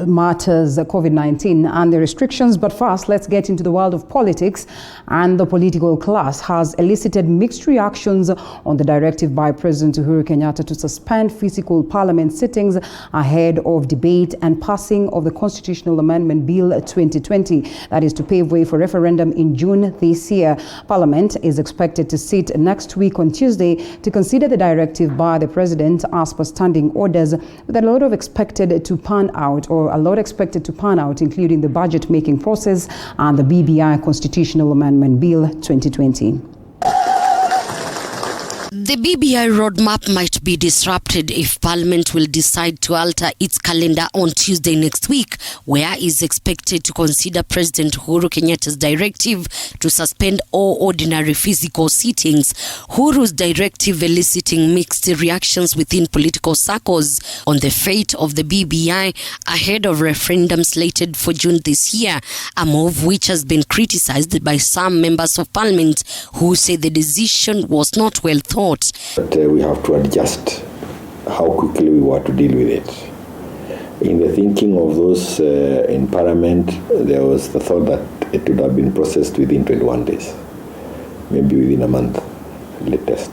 matters, COVID-19 and the restrictions. But first, let's get into the world of politics. And the political class has elicited mixed reactions on the directive by President Uhuru Kenyatta to suspend physical parliament sittings ahead of debate and passing of the Constitutional Amendment Bill 2020, that is to pave way for referendum in June this year. Parliament is expected to sit next week on Tuesday to consider the directive by the President as per standing orders, with a lot expected to pan out, including the budget making process and the BBI Constitutional Amendment Bill 2020. The BBI roadmap might be disrupted if Parliament will decide to alter its calendar on Tuesday next week, where is expected to consider President Uhuru Kenyatta's directive to suspend all ordinary physical sittings. Uhuru's directive eliciting mixed reactions within political circles on the fate of the BBI ahead of referendum slated for June this year, a move which has been criticized by some members of Parliament who say the decision was not well thought. But we have to adjust how quickly we want to deal with it. In the thinking of those in Parliament, there was the thought that it would have been processed within 21 days, maybe within a month, latest.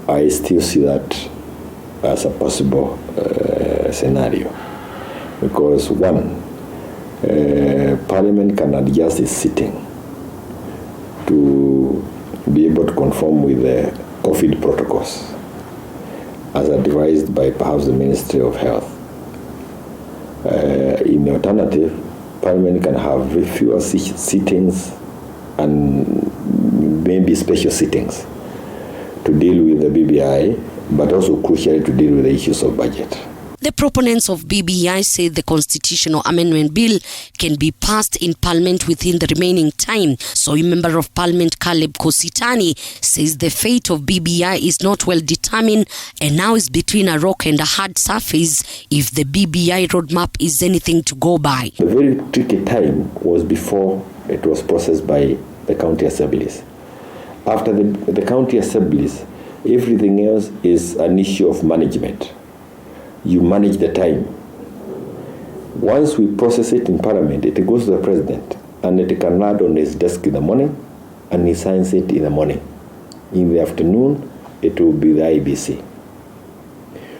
I still see that as a possible scenario, because one, Parliament can adjust its sitting to be able to conform with the COVID protocols as advised by perhaps the Ministry of Health. In the alternative, Parliament can have fewer sittings and maybe special sittings to deal with the BBI, but also crucially to deal with the issues of budget. The proponents of BBI say the Constitutional Amendment Bill can be passed in Parliament within the remaining time. So a Member of Parliament Caleb Kositani says the fate of BBI is not well determined and now is between a rock and a hard surface if the BBI roadmap is anything to go by. The very tricky time was before it was processed by the county assemblies. After the county assemblies, everything else is an issue of management. You manage the time. Once we process it in Parliament, it goes to the President, and it can land on his desk in the morning, and he signs it in the morning. In the afternoon, it will be the IBC.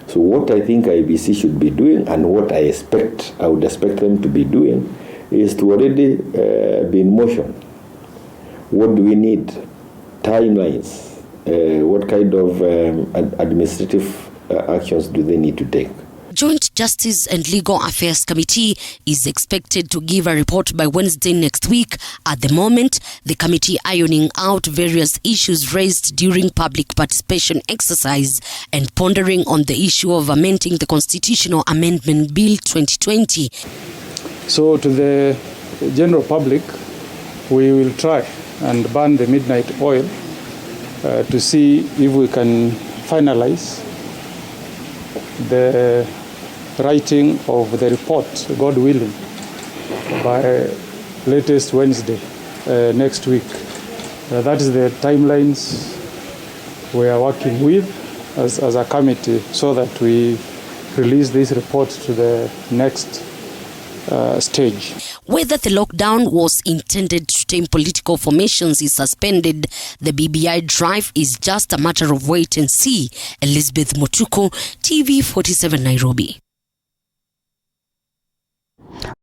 So what I think IBC should be doing, and what I would expect them to be doing, is to already be in motion. What do we need? Timelines. What kind of administrative actions do they need to take? Joint Justice and Legal Affairs Committee is expected to give a report by Wednesday next week. At the moment, the committee ironing out various issues raised during public participation exercise and pondering on the issue of amending the Constitutional Amendment Bill 2020. So to the general public, we will try and burn the midnight oil to see if we can finalize the writing of the report, God willing, by latest Wednesday next week. That is the timelines we are working with as a committee, so that we release this report to the next stage. Whether the lockdown was intended to tame political formations is suspended, the BBI drive is just a matter of wait and see. Elizabeth Motuko, TV 47 Nairobi.